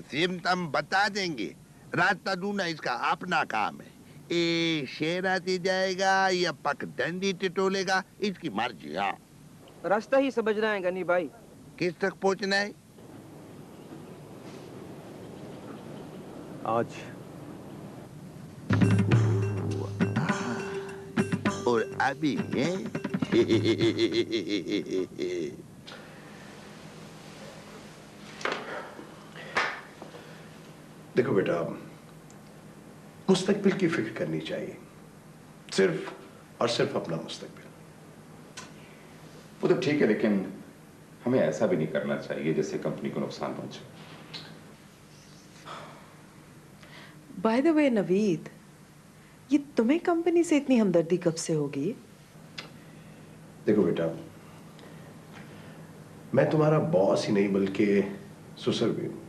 Symptom बता देंगे, रास्ता ढूंढना इसका अपना काम है। ये शहराती जाएगा या पगडंडी टिटोलेगा, इसकी मर्जी। हाँ, रास्ता ही समझना है गनी भाई। किस तक पहुंचना है? आज और अभी है। देखो बेटा, मुस्तकबिल की फिक्र करनी चाहिए, सिर्फ और सिर्फ अपना मुस्तकबिल। वो तो ठीक है, लेकिन हमें ऐसा भी नहीं करना चाहिए जिससे कंपनी को नुकसान पहुंचे। बाय द वे नवीद, ये तुम्हें कंपनी से इतनी हमदर्दी कब से होगी? देखो बेटा, मैं तुम्हारा बॉस ही नहीं बल्कि ससुर भी हूं,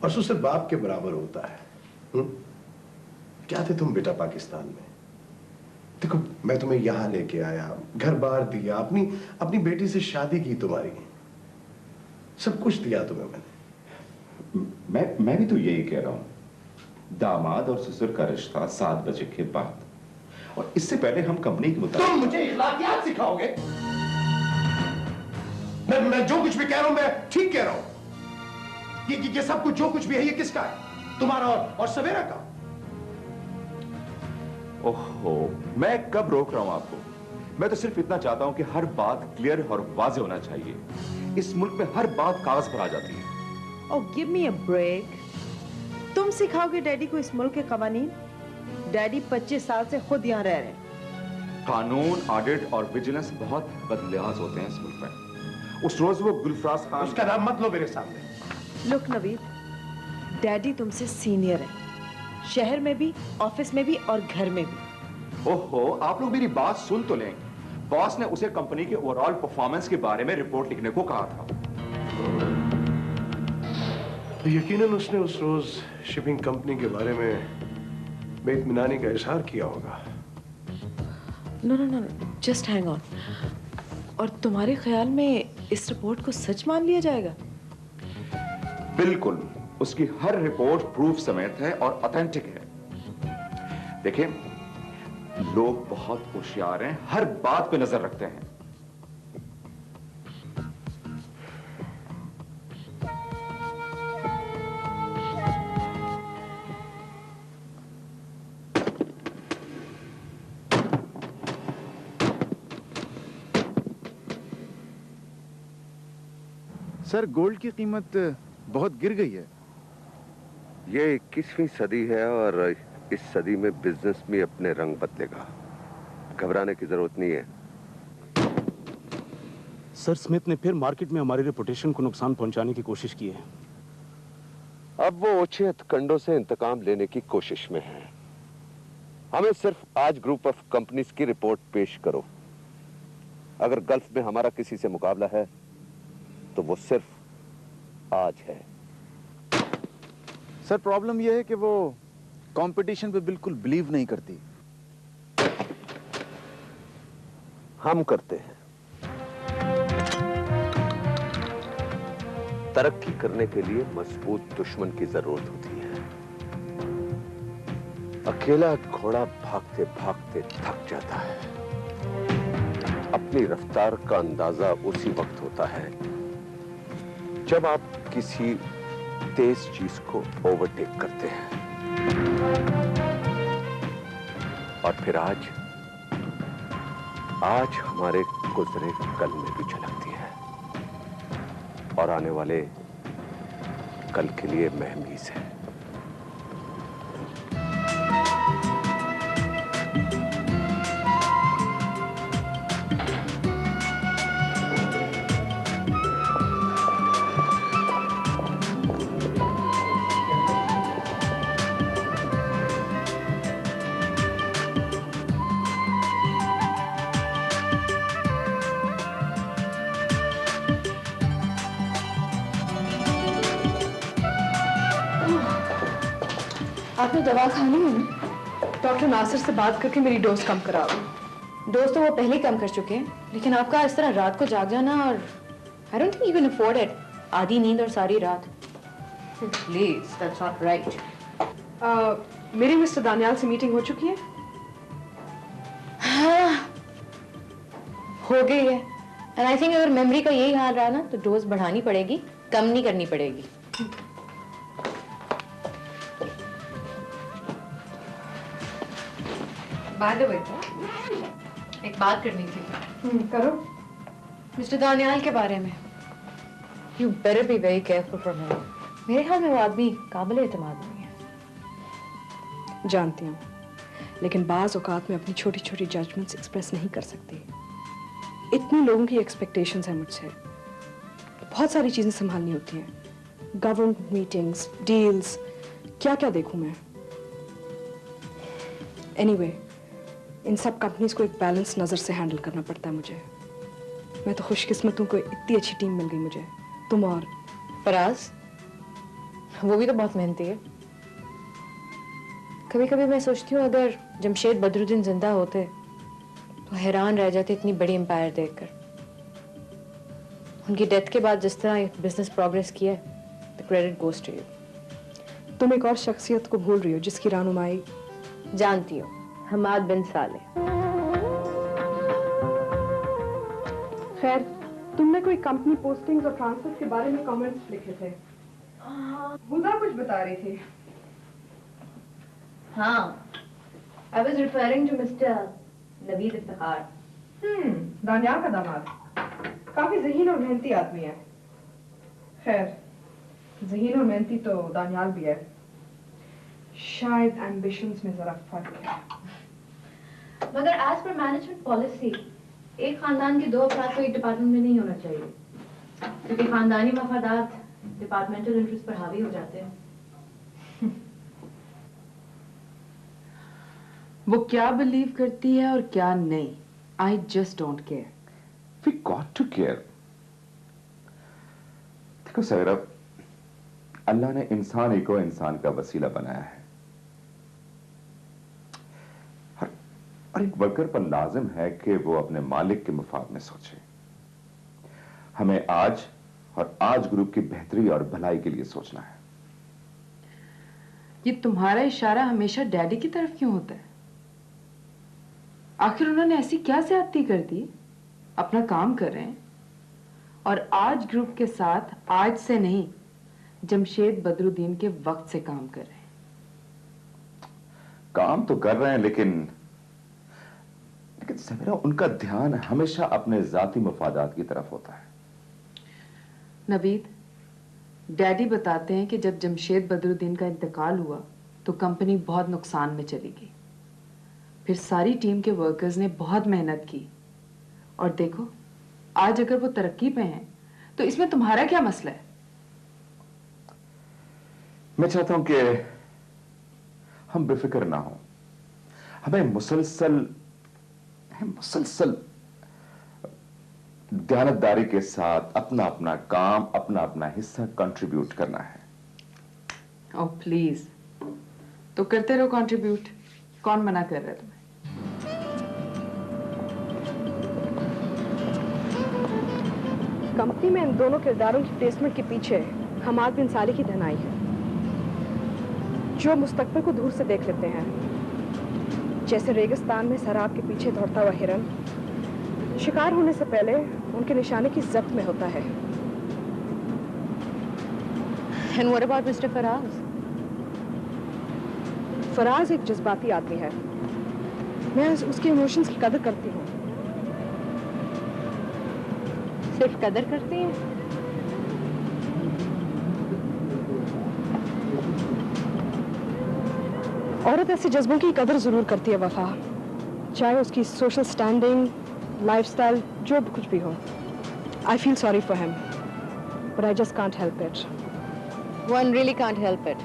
और ससुर बाप के बराबर होता है। क्या थे तुम बेटा पाकिस्तान में? देखो, मैं तुम्हें यहां लेके आया, घर बार दिया, अपनी बेटी से शादी की, तुम्हारी सब कुछ दिया तुम्हें मैंने। मैं भी तो यही कह रहा हूं, दामाद और ससुर का रिश्ता 7 बजे के बाद, और इससे पहले हम कंपनी के मुताबिक। तुम मुझे इखलाकियात सिखाओगे? मैं जो कुछ भी कह रहा हूं, मैं ठीक कह रहा हूं। ये सब कुछ, जो कुछ भी है, ये किसका है? तुम्हारा और सवेरा का। ओहो, मैं कब रोक रहा हूं आपको? मैं तो सिर्फ इतना चाहता हूं कि हर बात क्लियर और वाज़ेह होना चाहिए। इस मुल्क में हर बात कागज पर आ जाती है। ओह गिव मी अ ब्रेक। तुम सिखाओगे डैडी को इस मुल्क के कवानीन? डैडी 25 साल से खुद यहाँ रह रहे हैं। कानून, ऑडिट और विजिलेंस बहुत बदलियाज होते हैं इस मुल्क में। उस रोज वो गुलफराज खान। उसका नाम मत लो मेरे सामने। लुक नवीद, डैडी तुमसे सीनियर है, शहर में भी, ऑफिस में भी और घर में भी। ओहो, आप लोग मेरी बात सुन तो लें। बॉस ने उसे कंपनी के ओवरऑल परफॉर्मेंस के बारे में रिपोर्ट लिखने को कहा था। यकीनन उसने उस रोज शिपिंग कंपनी के बारे में बेइत्मीनानी का इजहार किया होगा। No no no, just hang on. और तुम्हारे ख्याल में इस रिपोर्ट को सच मान लिया जाएगा? बिल्कुल, उसकी हर रिपोर्ट प्रूफ समेत है और ऑथेंटिक है। देखिए, लोग बहुत होशियार हैं, हर बात पे नजर रखते हैं। सर, गोल्ड की कीमत बहुत गिर गई है। ये 21वीं सदी है और इस सदी में बिजनेस में अपने रंग बदलेगा। घबराने की जरूरत नहीं है। सर, स्मिथ ने फिर मार्केट में हमारी रेपुटेशन को नुकसान पहुंचाने की कोशिश की है। अब वो ओछे हथकंडों से इंतकाम लेने की कोशिश में है। हमें सिर्फ आज ग्रुप ऑफ कंपनीज की रिपोर्ट पेश करो। अगर गल्फ में हमारा किसी से मुकाबला है तो वो सिर्फ आज है। सर, प्रॉब्लम यह है कि वो कंपटीशन पे बिल्कुल बिलीव नहीं करती। हम करते हैं। तरक्की करने के लिए मजबूत दुश्मन की जरूरत होती है। अकेला घोड़ा भागते भागते थक जाता है। अपनी रफ्तार का अंदाजा उसी वक्त होता है जब आप किसी तेज चीज को ओवरटेक करते हैं। और फिर आज हमारे गुजरे कल में भी झलकती है और आने वाले कल के लिए महमीज है। आपने दवा खानी है ना? डॉक्टर नासिर से बात करके मेरी डोज कम करा दो। डोज तो वो पहले ही कम कर चुके हैं, लेकिन आपका इस तरह रात को जाग जाना, और I don't think you can afford it. आधी नींद और सारी रात। Please, that's not right. मेरी मिस्टर दानियाल से मीटिंग हो चुकी है? हाँ, हो गई है। And I think अगर मेमोरी का यही हाल रहा ना तो डोज बढ़ानी पड़ेगी, कम नहीं करनी पड़ेगी। By the way, एक बात करनी थी। करो। मिस्टर दानियाल के बारे में। You better be very careful from him. मेरे ख्याल में वो आदमी काबिल एतमाद नहीं है। जानती हूँ, लेकिन बाज औकात में अपनी छोटी छोटी जजमेंट्स एक्सप्रेस नहीं कर सकती। इतने लोगों की एक्सपेक्टेशंस हैं मुझसे। बहुत सारी चीजें संभालनी होती हैं। गवर्नमेंट मीटिंग्स, डील्स, क्या क्या देखूं मैं। एनीवे, इन सब कंपनीज को एक बैलेंस नजर से हैंडल करना पड़ता है मुझे। मैं तो खुशकिस्मत हूं कि इतनी अच्छी टीम मिल गई मुझे। तुम और फराज, वो भी तो बहुत मेहनती है। कभी कभी मैं सोचती हूँ अगर जमशेद बदरुद्दीन जिंदा होते तो हैरान रह जाते इतनी बड़ी एम्पायर देखकर। उनकी डेथ के बाद जिस तरह बिजनेस प्रोग्रेस किया है, the credit goes to you. तुम एक और शख्सियत को भूल रही हो जिसकी रहनुमाई जानती हो, हमाद बिन साले। खैर, तुमने कोई कंपनी पोस्टिंग्स और ट्रांसफर के बारे में कमेंट्स लिखे थे। हुदा कुछ बता रही थी। हाँ, I was referring to Mr. Naveed Iftikhar. Daniyal का दामाद काफी ज़हीन और मेहनती आदमी है। खैर, ज़हीन और मेहनती तो दानियाल भी है। शायद एम्बिशंस में जरा फर्क है। मगर एज पर मैनेजमेंट पॉलिसी एक खानदान के दो अफराद को एक डिपार्टमेंट में नहीं होना चाहिए, क्योंकि खानदानी मफादात डिपार्टमेंटल इंटरेस्ट पर हावी हो जाते हैं। वो क्या बिलीव करती है और क्या नहीं, I just don't care. We got to care. देखो सैरा, अल्लाह ने इंसान ही को इंसान का वसीला बनाया है, और एक वर्कर पर लाजिम है कि वो अपने मालिक के मुफाद में सोचे। हमें आज और आज ग्रुप की बेहतरी और भलाई के लिए सोचना है। ये तुम्हारा इशारा हमेशा डैडी की तरफ क्यों होता है? आखिर उन्होंने ऐसी क्या ज्यादती कर दी? अपना काम कर रहे हैं और आज ग्रुप के साथ आज से नहीं, जमशेद बदरुद्दीन के वक्त से काम कर रहे हैं। काम तो कर रहे हैं, लेकिन समीरा, उनका ध्यान हमेशा अपने जाती मफादात की तरफ होता है। नवीद, डैडी बताते हैं कि जब जमशेद बदरुद्दीन का इंतकाल हुआ तो कंपनी बहुत नुकसान में चली गई। फिर सारी टीम के वर्कर्स ने बहुत मेहनत की और देखो आज अगर वो तरक्की पे हैं तो इसमें तुम्हारा क्या मसला है? मैं चाहता हूं कि हम बेफिक्र ना हो। हमें मुसलसल दयानतदारी के साथ अपना अपना काम, अपना अपना हिस्सा कंट्रीब्यूट करना है। ओह प्लीज, तो करते रहो कंट्रीब्यूट। कौन मना कर रहा है तुम्हें? कंपनी में इन दोनों किरदारों की प्लेसमेंट के पीछे हमाद बिन साले की धनाई है, जो मुस्तकबिल को दूर से देख लेते हैं, जैसे रेगिस्तान में सराब के पीछे दौड़ता हुआ हिरन शिकार होने से पहले उनके निशाने की जब्त में होता है। And what about Mr. Faraz? Faraz एक जज्बाती आदमी है। मैं उसके इमोशंस की कदर करती हूँ। सिर्फ कदर करती हैं? औरत ऐसे जज्बों की कदर जरूर करती है वफा, चाहे उसकी सोशल स्टैंडिंग, लाइफस्टाइल, जो कुछ भी हो। I feel sorry for him, but I just can't help it. One really can't help it.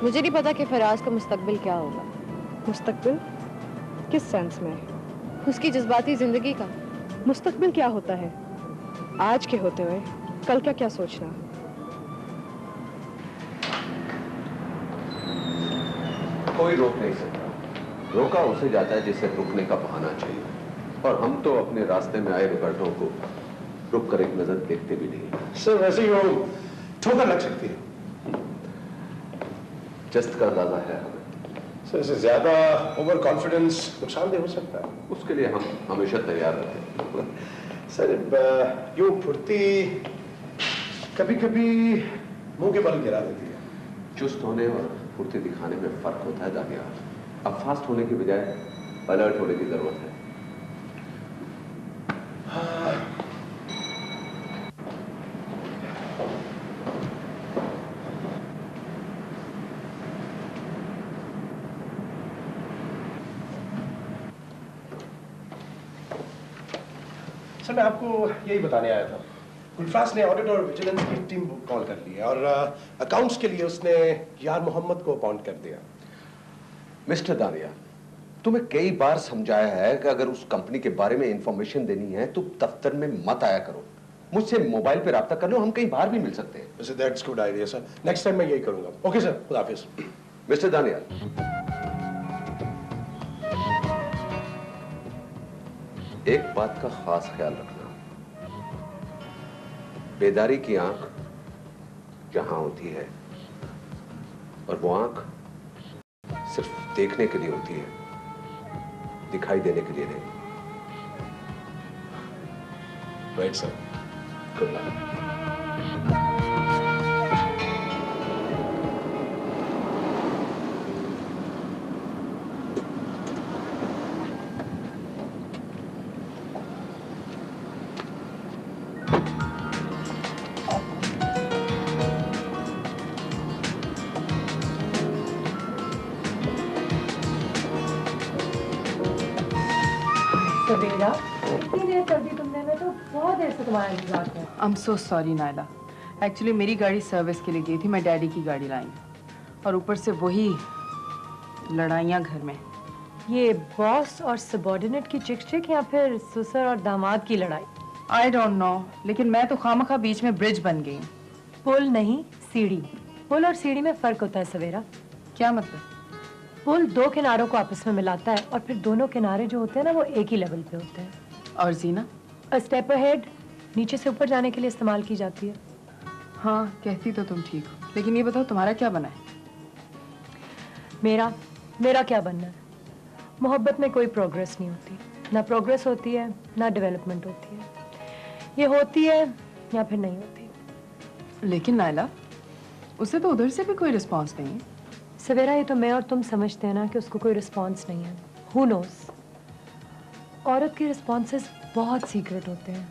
मुझे नहीं पता कि फराज का मुस्तकबिल क्या होगा। मुस्तकबिल किस सेंस में? उसकी जज्बाती जिंदगी का। मुस्तकबिल क्या होता है? आज के होते हुए कल का क्या सोचना। कोई रोक नहीं सकता, रोका उसे जाता है जिसे रुकने का बहाना चाहिए, और हम तो अपने रास्ते में आए रुकावटों को रुक कर एक नजर देखते भी नहीं। सर वैसे ही वो ठोकर लग सकती है। जस्ट का अंदाजा है हमें। सर इससे ज्यादा ओवर कॉन्फिडेंस नुकसानदेह हो सकता है। उसके लिए हम हमेशा तैयार रहते हैं। सर यूं फुर्ती कभी कभी मुंह के बल गिरा देती है। चुस्त होने और फुर्ती दिखाने में फर्क होता है दानिया। अब फास्ट होने की बजाय अलर्ट होने की जरूरत है। सर मैं आपको यही बताने आया था। गुलफराज ने ऑडिट और विजिलेंस की टीम कॉल कर ली है और अकाउंट्स के लिए उसने यार मोहम्मद को अपॉइंट कर दिया। मिस्टर दानिया, तुम्हें कई बार समझाया है कि अगर उस कंपनी के बारे में इंफॉर्मेशन देनी है तो दफ्तर में मत आया करो। मुझसे मोबाइल पे राब्ता कर लो, हम कहीं बाहर भी मिल सकते हैं। वैसे that's good idea sir. Next time मैं यही करूंगा। ओके सर, खुदा हाफिज। मिस्टर दानिया, एक बात का खास ख्याल रखना, बेदारी की आंख जहां होती है और वो आंख सिर्फ देखने के लिए होती है, दिखाई देने के लिए नहीं। Right sir. Good luck. Savera, इतनी देर कर दी तुमने, मैं तो बहुत देर से तुम्हारा इंतजार कर। I am so sorry Naila. Actually मेरी गाड़ी सर्विस के लिए गई थी, मैं डैडी की गाड़ी लाई और ऊपर से वही लड़ाइयाँ घर में। ये बॉस और सबॉर्डिनेट की चिक या फिर ससुर और दामाद की लड़ाई? आई डोंट नो, लेकिन मैं तो खामखा बीच में ब्रिज बन गई। पुल नहीं, सीढ़ी। पुल और सीढ़ी में फर्क होता है सवेरा। क्या मतलब? पुल दो किनारों को आपस में मिलाता है और फिर दोनों किनारे जो होते हैं ना वो एक ही लेवल पे होते हैं। और जीना? अ स्टेप अहेड, नीचे से ऊपर जाने के लिए इस्तेमाल की जाती है। हाँ, कहती तो तुम ठीक हो, लेकिन ये बताओ तुम्हारा क्या बना है? मेरा क्या बनना है? मोहब्बत में कोई प्रोग्रेस नहीं होती, ना प्रोग्रेस होती है ना डेवलपमेंट होती है। ये होती है या फिर नहीं होती। लेकिन नायला, उसे तो उधर से भी कोई रिस्पॉन्स नहीं है। सवेरा, ये तो मैं और तुम समझते हैं ना कि उसको कोई रिस्पॉन्स नहीं है। Who knows? औरत के रिस्पॉन्सेस बहुत सीक्रेट होते हैं।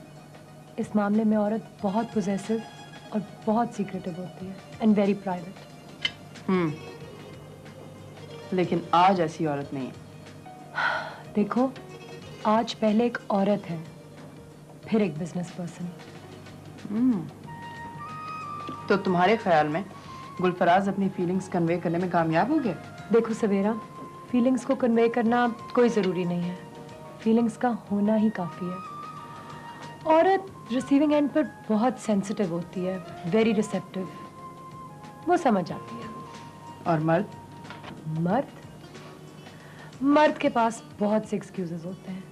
इस मामले में औरत बहुत पोजेसिव और बहुत सीक्रेटिव होती है एंड वेरी प्राइवेट। लेकिन आज ऐसी औरत नहीं है। देखो, आज पहले एक औरत है, फिर एक बिजनेस पर्सन। तो तुम्हारे ख्याल में गुलफराज अपनी फीलिंग्स कन्वे करने में कामयाब हो गया? देखो सवेरा, फीलिंग्स को कन्वे करना कोई ज़रूरी नहीं है, फीलिंग्स का होना ही काफ़ी है। औरत रिसीविंग एंड पर बहुत सेंसिटिव होती है, वेरी रिसेप्टिव, वो समझ आती है। और मर्द? मर्द के पास बहुत से एक्सक्यूजेस होते हैं,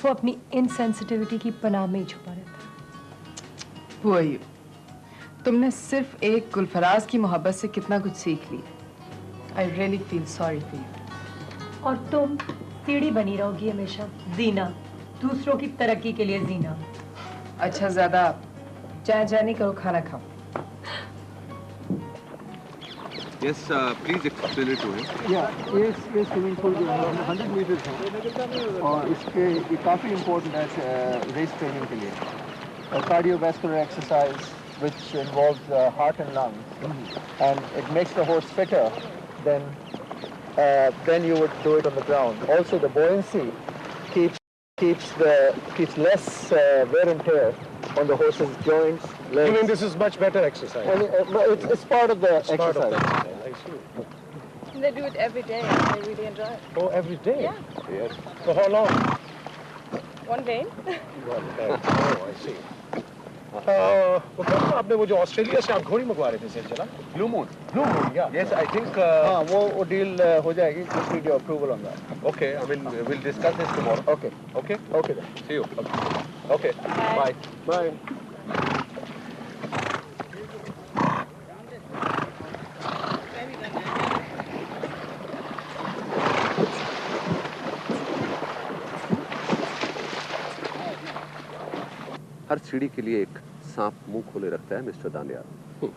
वो अपनी इनसेंसिटिविटी की पनाह में ही छुपा रहता है। वही, तुमने सिर्फ एक गुलफराज की मोहब्बत से कितना कुछ सीख लिया। I really feel sorry for you. और तुम सीढ़ी बनी रहोगी हमेशा, जीना, दूसरों की तरक्की के लिए जीना। अच्छा, ज्यादा चाय नहीं करो, खाना खाओ। Yes, please explain it to him. ये स्विमिंग पूल जो है 100 मीटर है और इसके ये काफ़ी इम्पोर्टेंट है रेस ट्रेनिंग के लिए। Cardiovascular exercise which involves the heart and lungs, and it makes the horse fitter than you would do it on the ground. Also, the buoyancy keeps less wear and tear on the horse's joints, legs. You mean this is much better exercise? But it's part of the exercise. I see. They do it every day. They really enjoy it. Oh, every day? Yeah. Yes. For how long? One day. One day. Oh, I see. वो कौन सा आपने वो जो Australia से आप घोड़ी मंगवा रहे थे सर चला? Blue Moon. Blue Moon, yeah. Yes, I think हाँ वो डील हो जाएगी. Just need your approval on that. Okay, I mean we'll discuss this tomorrow. Okay. Okay. Okay then. See you. Okay. Bye. Bye. हर सीढ़ी के लिए एक सांप मुंह खोले रखता है मिस्टर दानियाल।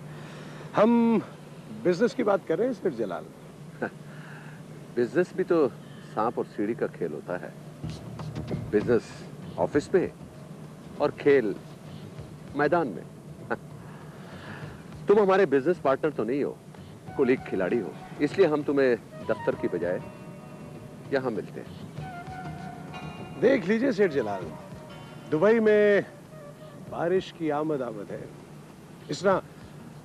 हम बिजनेस की बात कर रहे हैं सेठ जलाल। बिजनेस भी तो सांप और सीढ़ी का खेल होता है। बिजनेस ऑफिस में और खेल मैदान में। तुम हमारे बिजनेस पार्टनर तो नहीं हो, कुलीग खिलाड़ी हो, इसलिए हम तुम्हें दफ्तर की बजाय यहां मिलते हैं। देख लीजिए सेठ जलाल, दुबई में बारिश की आमद है। इस तरह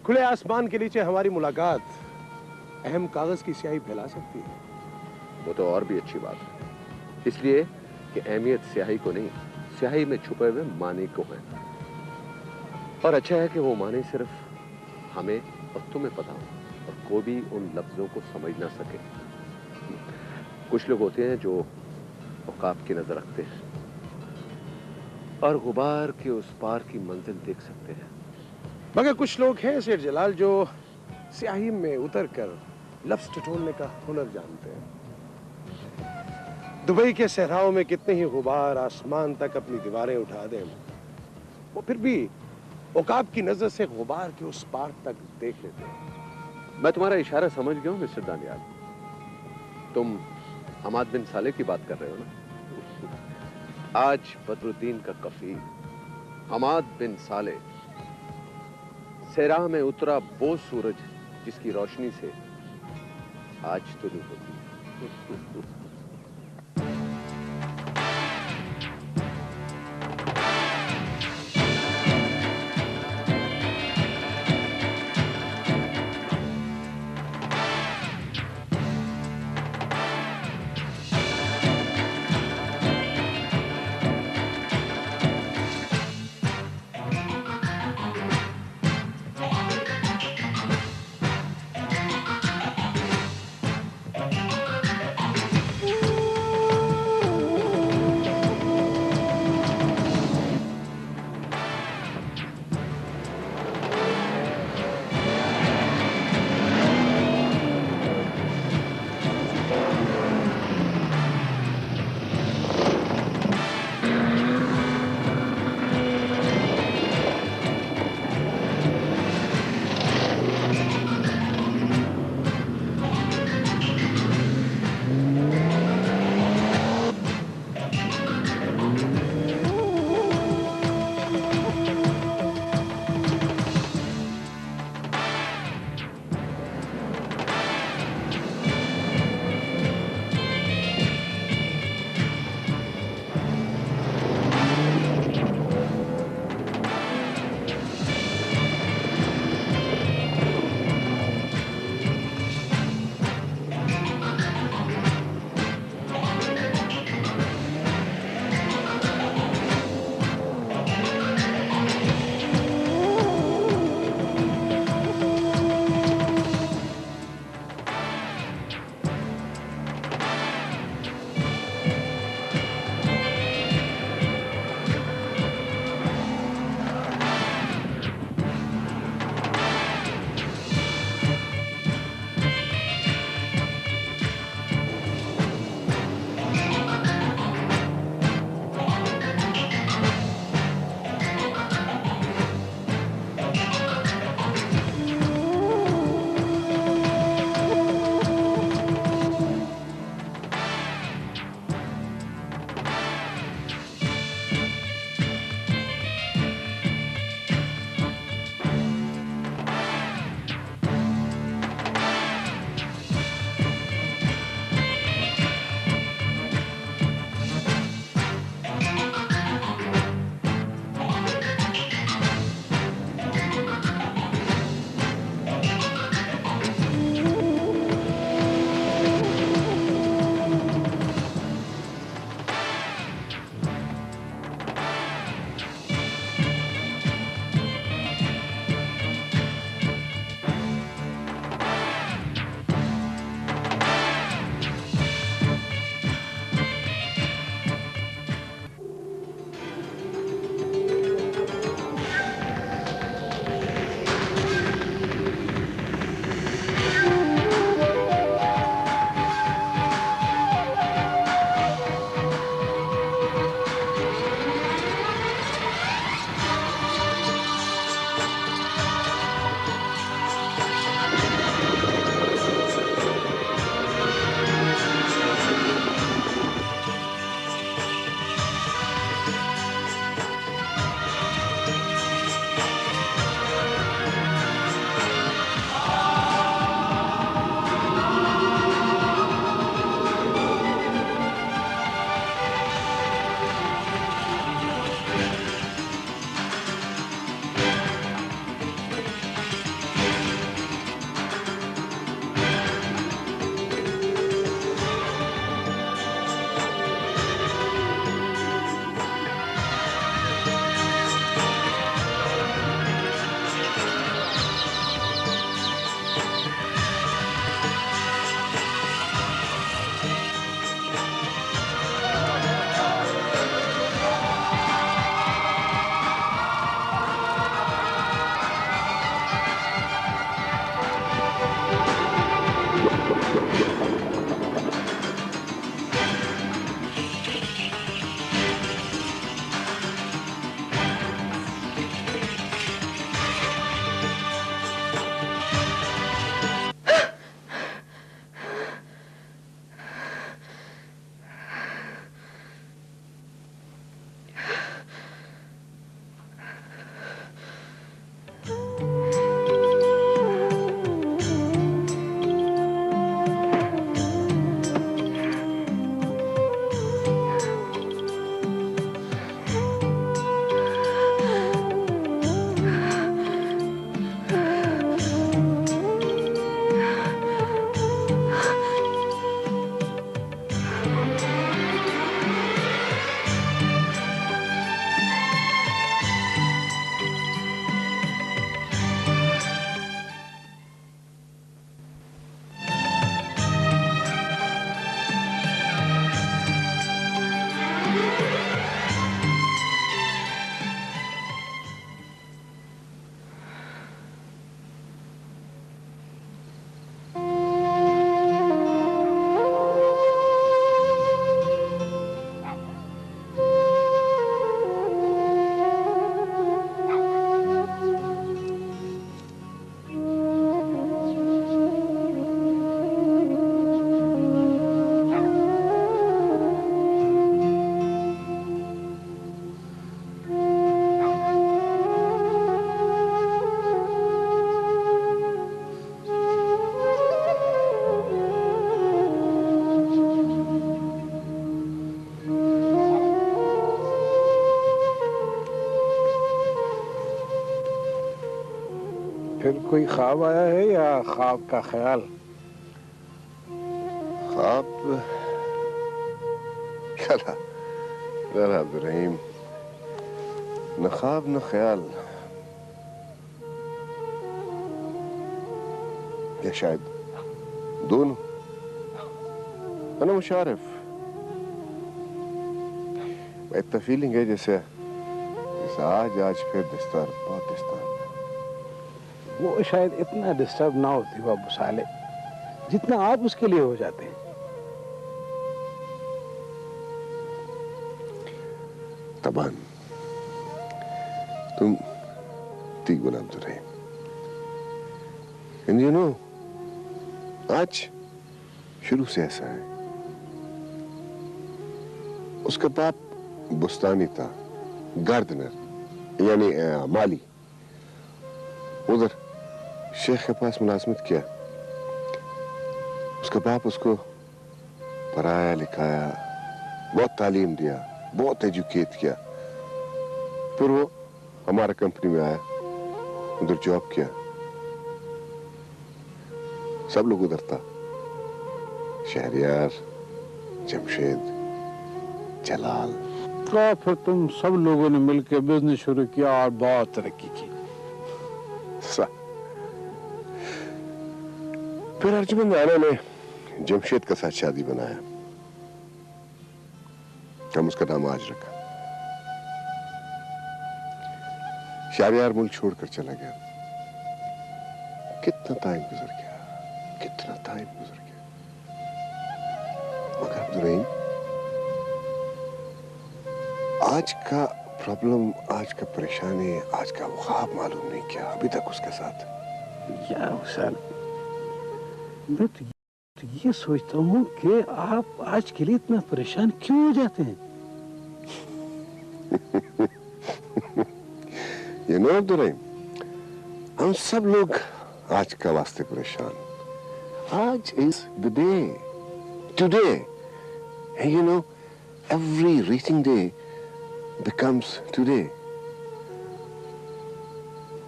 खुले आसमान के नीचे हमारी मुलाकात अहम कागज की स्याही फैला सकती है। वो तो और भी अच्छी बात है, इसलिए कि अहमियत स्याही को नहीं, स्याही में छुपे हुए मानी को है। और अच्छा है कि वो मानी सिर्फ हमें और तुम्हें पता हो और कोई भी उन लफ्जों को समझ ना सके। कुछ लोग होते हैं जो औकाब की नजर रखते हैं और गुबार के उस पार की मंजिल देख सकते हैं। मगर कुछ लोग हैं सेठ जलाल जो स्याही में उतरकर लफ्ज टटोलने का हुनर जानते हैं। दुबई के सहराओं में कितने ही गुबार आसमान तक अपनी दीवारें उठा दें, वो फिर भी औकाब की नजर से गुबार के उस पार तक देख लेते हैं। मैं तुम्हारा इशारा समझ गया हूं मिस्टर दानियाल। तुम हमाद बिन साले की बात कर रहे हो ना? आज बदरुद्दीन का कफील हमाद बिन साले सहरा में उतरा वो सूरज जिसकी रोशनी से आज तुलू होती। फिर कोई ख्वाब आया है या ख्वाब का ख्याल? ख्वाब रहीम, न ख्वाब न ख्याल, या शायद दोनों। अना मुशारिफ, इतना फीलिंग है जैसे आज फिर डिस्टर्ब, बहुत डिस्टर्ब। वो शायद इतना डिस्टर्ब ना होती वो अबू साले जितना आप उसके लिए हो जाते हैं। तबान तुम ठीक गुलाम तो रहे। एंड यू नो, आज शुरू से ऐसा है। उसका बाप बुस्तानी था, गार्डनर यानी माली। उधर शेख के पास मुलाजमत किया। उसका बाप उसको पढ़ाया लिखाया, बहुत तालीम दिया, बहुत एजुकेट किया। फिर वो हमारा कंपनी में आया, उधर जॉब किया। सब लोग उधर था, शहरियार, जमशेद, जलाल। तो फिर तुम सब लोगों ने मिलकर बिजनेस शुरू किया और बहुत तरक्की की। फिर अर्जुमंद आना ने जमशेद का साथ शादी बनाया। हम उसका नाम आज रखा। शहरियार मुल्क छोड़कर चला गया। कितना टाइम गुजर गया, कितना टाइम गुजर गया। मगर अब्दुर्रहीम, आज का प्रॉब्लम, आज का परेशानी, आज का ख्वाब मालूम नहीं क्या अभी तक उसके साथ। या हुसैन, मैं तो ये सोचता हूँ कि आप आज के लिए इतना परेशान क्यों हो जाते हैं? ये नो अब्दुर्रहीम, हम सब लोग आज का वास्ते परेशान। आज is the day, today, and you know every reaching day becomes today.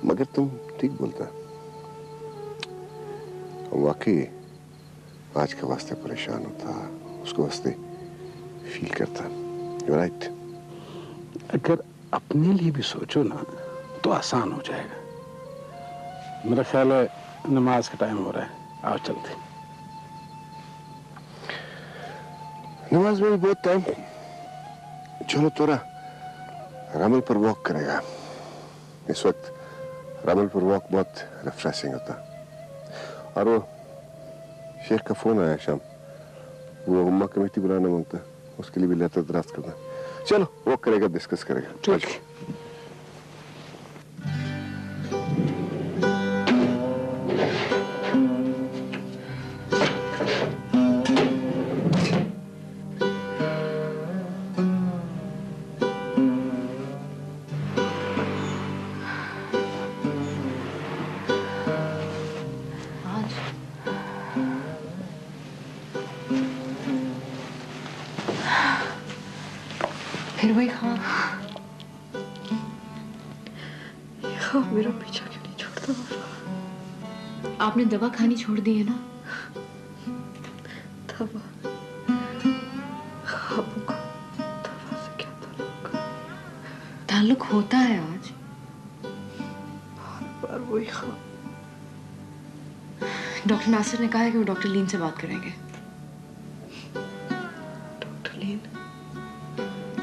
मगर तुम ठीक बोलता, वाकई आज के वास्ते परेशान होता, उसको वास्ते फील करता। You're right. अगर अपने लिए भी सोचो ना तो आसान हो जाएगा। मेरा ख्याल है नमाज का टाइम हो रहा है, आओ चलते। नमाज में भी बहुत टाइम। चलो तोरा रमल पर वॉक करेगा। इस वक्त रमल पर वॉक बहुत रिफ्रेशिंग होता। और वो शेख का फोन आया शाम, वो उम्मा कमेटी बुलाना मांगता, उसके लिए भी लेटर ड्राफ्ट करना। चलो वो करेगा, डिस्कस करेगा। ठीक। फिर वही ख्वाब। मेरा पीछा क्यों नहीं छोड़ता? आपने दवा खानी छोड़ दी है ना? दवा, ख्वाबों का दवा से क्या ताल्लुक? ताल्लुक होता है आज। बार वही ख्वाब। डॉक्टर नासिर ने कहा है कि वो डॉक्टर लीन से बात करेंगे। डॉक्टर लीन?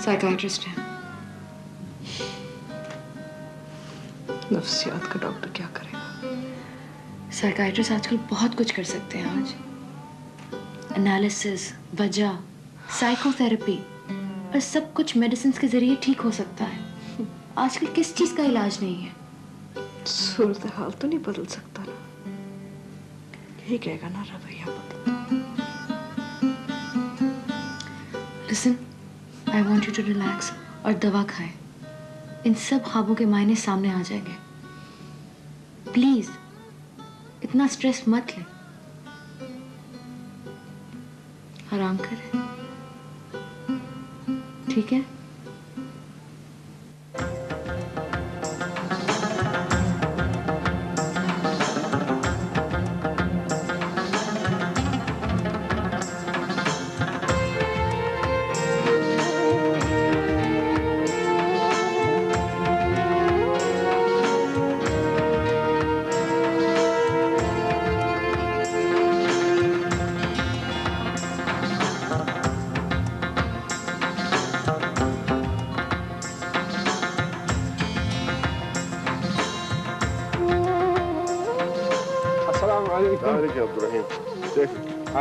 साइकाइट्रिस्ट है। नफ्सियात का डॉक्टर क्या करेगा? साइकाइट्रिस्ट आजकल बहुत कुछ कर सकते हैं। आज एनालिसिस, वजह, साइकोथेरेपी और सब कुछ मेडिसिन के जरिए ठीक हो सकता है। आजकल किस चीज का इलाज नहीं है। सूरत हाल तो नहीं बदल सकता ना, यही कहेगा ना रवैया बदल। Listen, I want you to relax और दवा खाएं। इन सब ख्वाबों के मायने सामने आ जाएंगे। प्लीज इतना स्ट्रेस मत ले, आराम करें, ठीक है?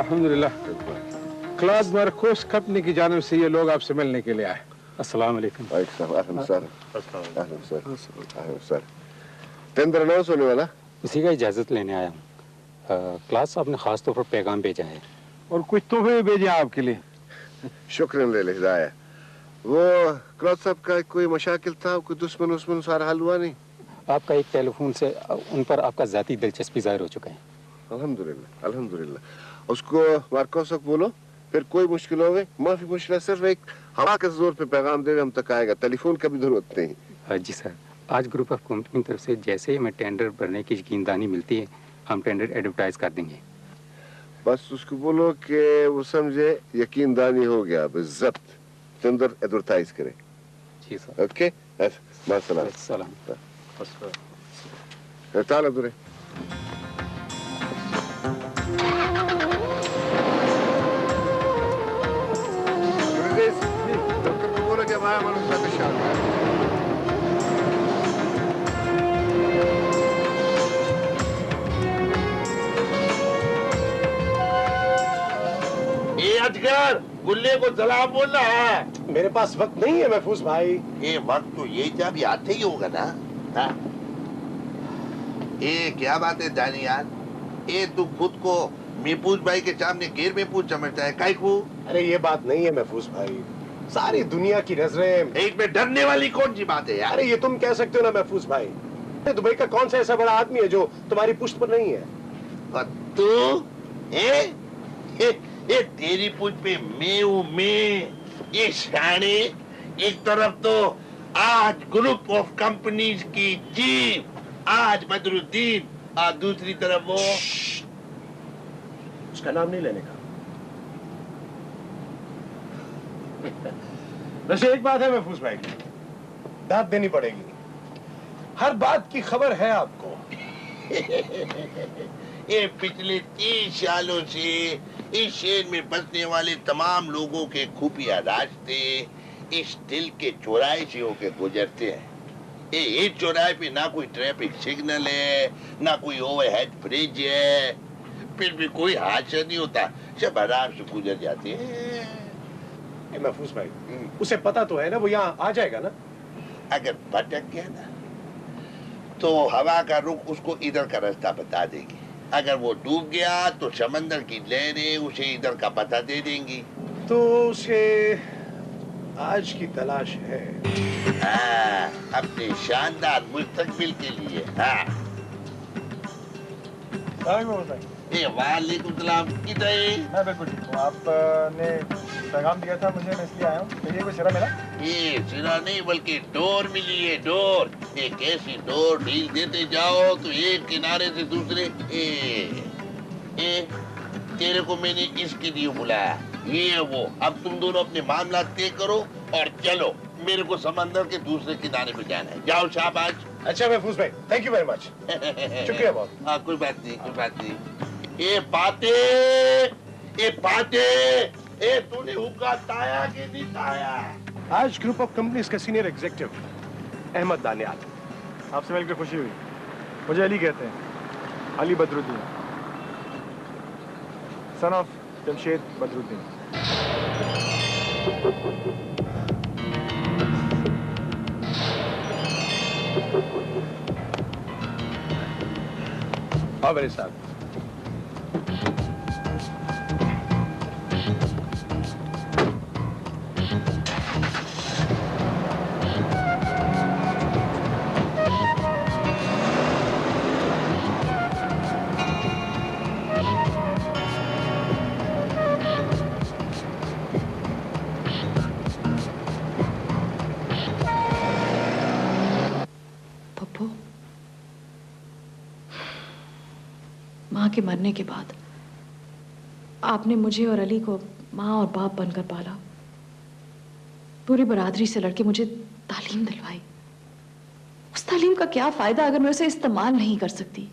अल्हम्दुलिल्लाह। क्लास मरकूस कंपनी की जानिब से ये लोग आपसे मिलने के लिए आए। अस्सलाम वालेकुम। टेंडर अनाउंस होने वाला, उसी का इजाजत लेने आया हूँ। क्लास साहब ने खास तौर पर पैगाम भेजा है और कुछ तोहफे भी भेजे आपके लिए। शुक्रिया ले हिदाया। वो क्लास साहब का कोई मशाकिल था, कोई दुश्मन उस्मन सारा हल हुआ नहीं? आपका एक टेलीफोन से उन पर आपका जाती दिलचस्पी जाहिर हो चुका है। अल्हम्दुलिल्लाह अल्हम्दुलिल्लाह। उसको मार्कोस को बोलो, फिर कोई मुश्किल होवे माफी मुश्किल सिर्फ एक हवा के जोर पे पैगाम देवे हम तक आएगा, टेलीफोन का भी जरूरत नहीं। जी सर, आज ग्रुप ऑफ कंपनी की तरफ से जैसे ही हमें टेंडर भरने की यकीनदानी मिलती है हम टेंडर एडवर्टाइज कर देंगे। बस उसको बोलो कि वो समझे यकीनदानी हो गया, बस जब्त टेंडर एडवर्टाइज करे। जी सर। ओके, सलाम। ताला दुरे। डॉक्टर को बोलो कि हमारा मालूम का पेशा अजगर गुल्ले को जला बोलना है। मेरे पास वक्त नहीं है महफूज भाई। ये वक्त तो ये जब आते ही होगा ना। हाँ? ये क्या बात है दानी यार, ये तू खुद को महफूज भाई के सामने गैर महफूज समझता है काहे को? अरे ये बात नहीं है महफूज भाई, सारी दुनिया की नजरें। एक में डरने वाली कौन सी बात है यार? अरे ये तुम कह सकते हो ना महफूज भाई, दुबई का कौन सा ऐसा बड़ा आदमी है जो तुम्हारी पुश्त पर नहीं है? और तू ये तेरी पुष्ट पे मैं हूँ मैं। ये शाने एक तरफ तो आज ग्रुप ऑफ कंपनीज की चीफ आज बदरुद्दीन और दूसरी तरफ वो। उसका नाम नहीं लेने का। वैसे एक बात है महफूज भाई, दाद देनी पड़ेगी, हर बात की खबर है आपको। ये पिछले 30 सालों से इस शहर में बसने वाले तमाम लोगों के खुफिया रास्ते इस दिल के चौराहे से होकर गुजरते हैं। इस चौराहे पे ना कोई ट्रैफिक सिग्नल है, ना कोई ओवरहेड ब्रिज है, फिर भी कोई हादसा नहीं होता, सब आराम से गुजर जाते हैं। महफूज भाई, उसे पता तो है ना वो यहाँ आ जाएगा ना? अगर भटक गया ना तो हवा का रुख उसको इधर का रास्ता बता देगी। अगर वो डूब गया तो समंदर की लहरें उसे इधर का पता दे देंगी। तो उसे आज की तलाश है। अपने शानदार मुस्तकबिल के लिए। वालेकुम सलाम। मैं बिल्कुल ठीक हूँ। आपने पैगाम दिया था मुझे, मैं इसलिए आया हूँ। मुझे कोई सिरा मिला? ये सिरा नहीं बल्कि डोर मिली है, डोर। एक ऐसी डोर ढील देते जाओ तो एक किनारे से दूसरे। तेरे को मैंने इसके लिए बुलाया, ये है वो। अब तुम दोनों अपने मामला तय करो और चलो, मेरे को समंदर के दूसरे किनारे पे जाना है। जाओ शाबाश। अच्छा महफूज भाई, थैंक यू वेरी मच। शुक्रिया बहुत। हाँ कोई बात नहीं, कोई बात नहीं। ये पाते, तूने हुक्का ताया कि नहीं ताया? आज ग्रुप ऑफ कंपनीज का सीनियर एग्जीक्यूटिव अहमद दानियाल। आपसे मिलकर खुशी हुई। मुझे अली कहते हैं, अली बदरुद्दीन, सन ऑफ जमशेद बदरुद्दीन। हाँ मेरे साथ। माँ के मरने के बाद आपने मुझे और अली को माँ और बाप बनकर पाला। पूरी बरादरी से लड़के मुझे तालीम दिलवाई। उस तालीम का क्या फायदा अगर मैं उसे इस्तेमाल नहीं कर सकती?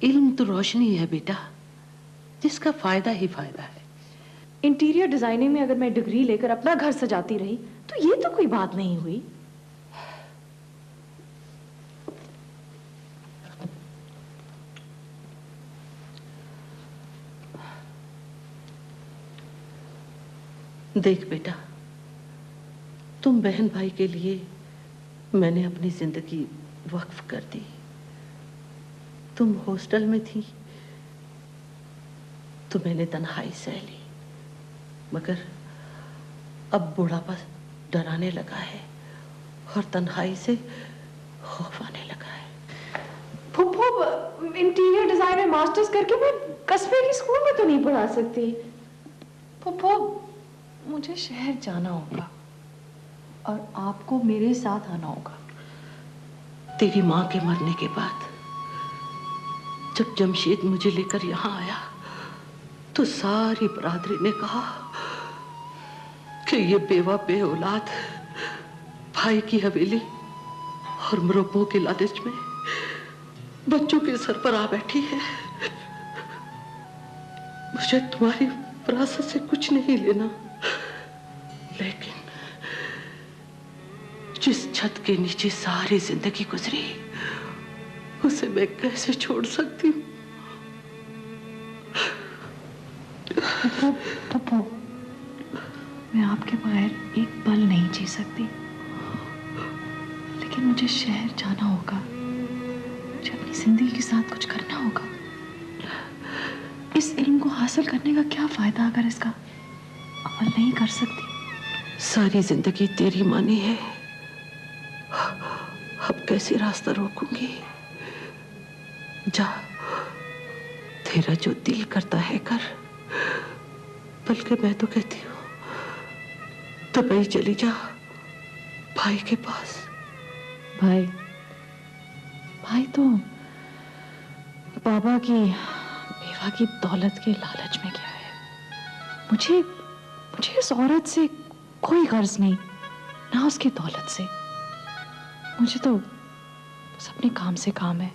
इल्म तो रोशनी है बेटा, जिसका फायदा ही फायदा है। इंटीरियर डिजाइनिंग में अगर मैं डिग्री लेकर अपना घर सजाती रही तो ये तो कोई बात नहीं हुई। देख बेटा, तुम बहन भाई के लिए मैंने अपनी जिंदगी वक्फ कर दी। तुम हॉस्टल में थी तो मैंने तन्हाई सह ली, मगर अब बुढ़ापा डराने लगा है और तन्हाई से खौफ आने लगा है। फुप्पो, इंटीरियर डिजाइन में मास्टर्स करके मैं कस्बे के स्कूल में तो नहीं पढ़ा सकती। फुप्पो, मुझे शहर जाना होगा और आपको मेरे साथ आना होगा। तेरी माँ के मरने के बाद जब जमशेद मुझे लेकर यहाँ आया तो सारी बरादरी ने कहा कि ये बेवा बे औलाद भाई की हवेली और मरब्बों के लालच में बच्चों के सर पर आ बैठी है। मुझे तुम्हारी विरासत से कुछ नहीं लेना, लेकिन जिस छत के नीचे सारी जिंदगी गुजरी उसे मैं कैसे छोड़ सकती हूँ? पप्पू, मैं आपके बगैर एक पल नहीं जी सकती, लेकिन मुझे शहर जाना होगा। मुझे अपनी जिंदगी के साथ कुछ करना होगा। इस इल्म को हासिल करने का क्या फायदा अगर इसका अमल नहीं कर सकती? सारी जिंदगी तेरी मानी है, अब कैसे रास्ता रोकूंगी? जा, तेरा जो दिल करता है कर, बल्कि मैं तो कहती हूँ दुबई चली जा भाई के पास। भाई तो बाबा की बेवा की दौलत के लालच में गया है। मुझे इस औरत से कोई गर्ज नहीं, ना उसकी दौलत से। मुझे तो बस अपने काम से काम है।